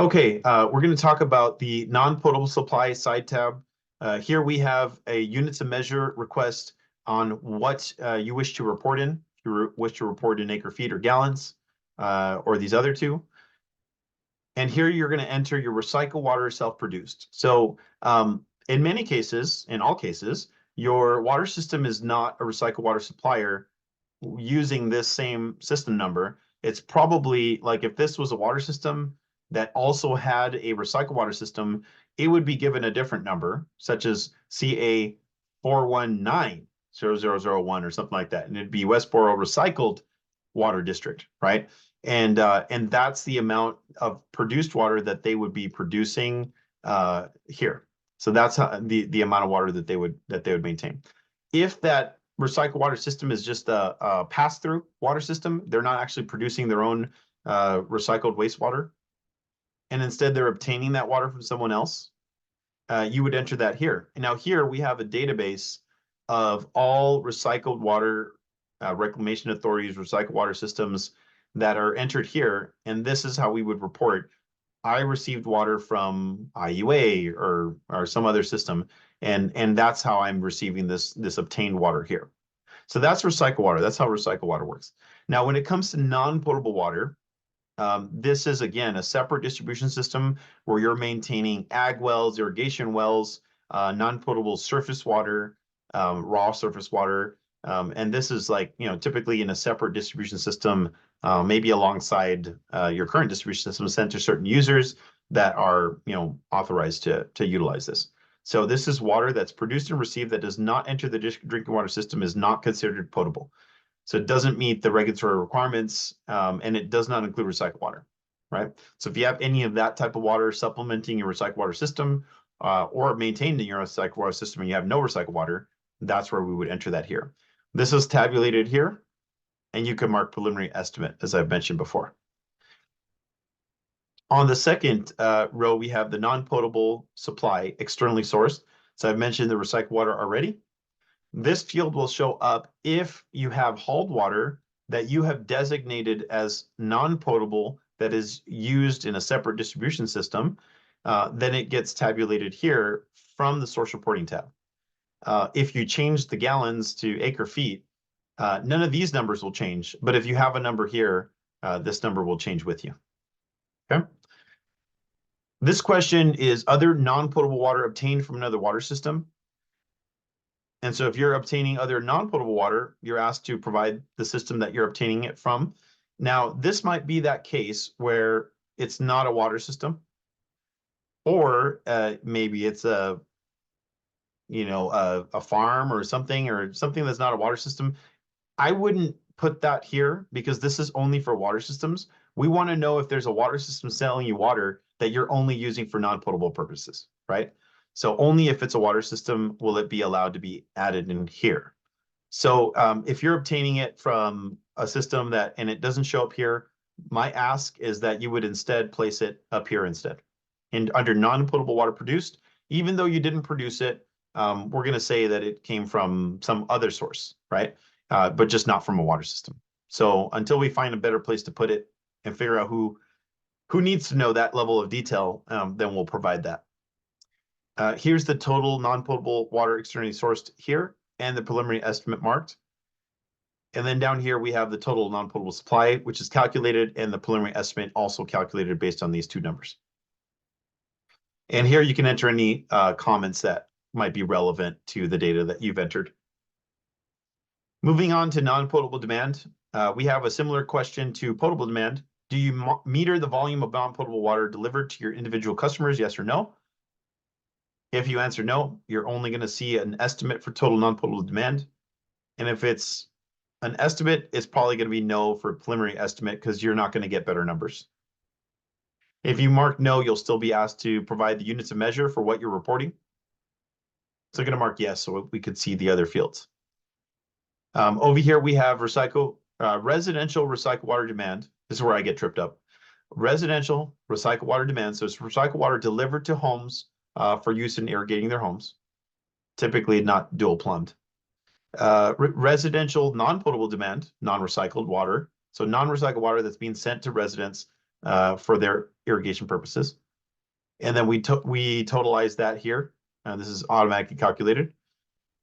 Okay, we're going to talk about the non-potable supply side tab. Here we have a units of measure request on what you wish to report in. You wish to report in acre feet or gallons, or these other two. And here you're going to enter your recycled water self-produced. So in many cases, in all cases, your water system is not a recycled water supplier using this same system number. It's probably like if this was a water system that also had a recycled water system, it would be given a different number, such as CA 4190001 or something like that. And it'd be Westboro Recycled Water District, right? And that's the amount of produced water that they would be producing here. So that's how, the amount of water that they would maintain. If that recycled water system is just a pass-through water system, they're not actually producing their own recycled wastewater, and instead they're obtaining that water from someone else, you would enter that here. And now here we have a database of all recycled water reclamation authorities, recycled water systems that are entered here. And this is how we would report. I received water from IUA or some other system, and that's how I'm receiving this obtained water here. So that's recycled water. That's how recycled water works. Now, when it comes to non-potable water, this is, again, a separate distribution system where you're maintaining ag wells, irrigation wells, non-potable surface water, raw surface water. And this is like, typically in a separate distribution system, maybe alongside your current distribution system sent to certain users that are, authorized to utilize this. So this is water that's produced and received that does not enter the drinking water system, is not considered potable. So it doesn't meet the regulatory requirements, and it does not include recycled water, right? So if you have any of that type of water supplementing your recycled water system, or maintained in your recycled water system and you have no recycled water, that's where we would enter that here. This is tabulated here, and you can mark preliminary estimate, as I've mentioned before. On the second row, we have the non-potable supply externally sourced. So I've mentioned the recycled water already. This field will show up if you have hauled water that you have designated as non-potable that is used in a separate distribution system. Then it gets tabulated here from the source reporting tab. If you change the gallons to acre feet, none of these numbers will change. But if you have a number here, this number will change with you. Okay. This question is other non-potable water obtained from another water system. And so if you're obtaining other non-potable water, you're asked to provide the system that you're obtaining it from. Now, this might be that case where it's not a water system, or maybe it's a farm or something that's not a water system. I wouldn't put that here because this is only for water systems. We want to know if there's a water system selling you water that you're only using for non-potable purposes, right? So only if it's a water system will it be allowed to be added in here. So if you're obtaining it from a system and it doesn't show up here, my ask is that you would instead place it up here instead. And under non-potable water produced, even though you didn't produce it, we're going to say that it came from some other source, right? But just not from a water system. So until we find a better place to put it and figure out who needs to know that level of detail, then we'll provide that. Here's the total non-potable water externally sourced here and the preliminary estimate marked. And then down here, we have the total non-potable supply, which is calculated, and the preliminary estimate also calculated based on these two numbers. And here you can enter any comments that might be relevant to the data that you've entered. Moving on to non-potable demand, we have a similar question to potable demand. Do you meter the volume of non-potable water delivered to your individual customers, yes or no? If you answer no, you're only going to see an estimate for total non-potable demand. And if it's an estimate, it's probably going to be no for preliminary estimate because you're not going to get better numbers. If you mark no, you'll still be asked to provide the units of measure for what you're reporting. So I'm going to mark yes so we could see the other fields. Over here, we have residential recycled water demand. This is where I get tripped up. Residential recycled water demand. So it's recycled water delivered to homes for use in irrigating their homes, typically not dual plumbed. Residential non-potable demand, non-recycled water. So non-recycled water that's being sent to residents for their irrigation purposes. And then we totalize that here. This is automatically calculated.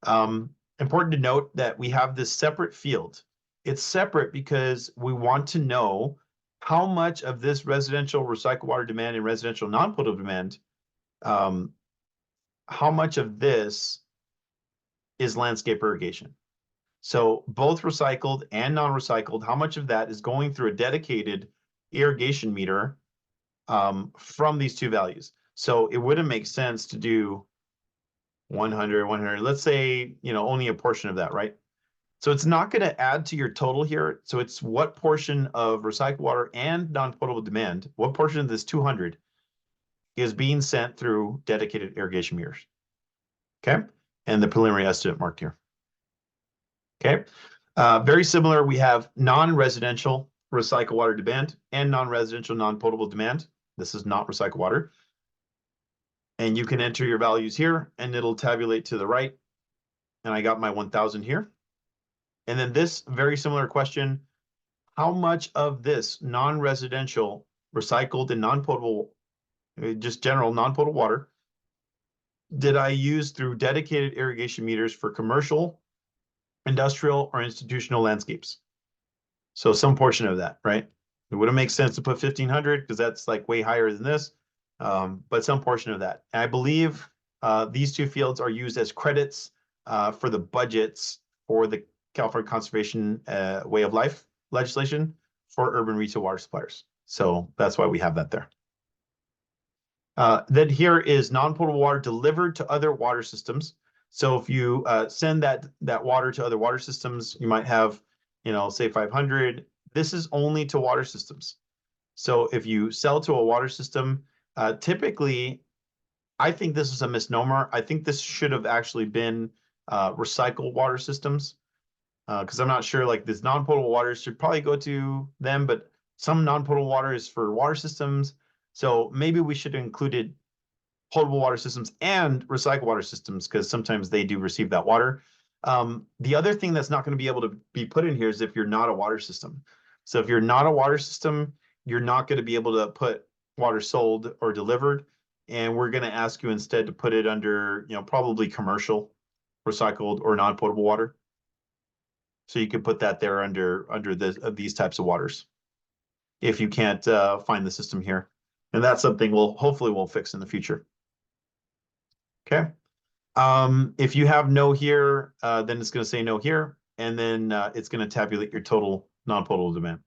Important to note that we have this separate field. It's separate because we want to know how much of this residential recycled water demand and residential non-potable demand, how much of this is landscape irrigation. So both recycled and non-recycled, how much of that is going through a dedicated irrigation meter from these two values? So it wouldn't make sense to do 100, 100. Let's say, only a portion of that, right? So it's not going to add to your total here. So it's what portion of recycled water and non-potable demand, what portion of this 200 is being sent through dedicated irrigation meters. Okay. And the preliminary estimate marked here. Okay. Very similar. We have non-residential recycled water demand and non-residential non-potable demand. This is not recycled water. And you can enter your values here and it'll tabulate to the right. And I got my 1,000 here. And then this very similar question, how much of this non-residential recycled and non-potable, just general non-potable water, did I use through dedicated irrigation meters for commercial, industrial, or institutional landscapes? So some portion of that, right? It wouldn't make sense to put 1,500 because that's like way higher than this, but some portion of that. And I believe these two fields are used as credits for the budgets for the California Conservation Way of Life legislation for urban retail water suppliers. So that's why we have that there. Then here is non-potable water delivered to other water systems. So if you send that water to other water systems, you might have, say 500. This is only to water systems. So if you sell to a water system, typically, I think this is a misnomer. I think this should have actually been recycled water systems. Because I'm not sure, like this non-potable water should probably go to them, but some non-potable water is for water systems. So maybe we should have included potable water systems and recycled water systems because sometimes they do receive that water. The other thing that's not going to be able to be put in here is if you're not a water system. So if you're not a water system, you're not going to be able to put water sold or delivered. And we're going to ask you instead to put it under, probably commercial, recycled, or non-potable water. So you could put that there under these types of waters if you can't find the system here. And that's something hopefully we'll fix in the future. Okay. If you have no here, then it's going to say no here, and then it's going to tabulate your total non-potable demand.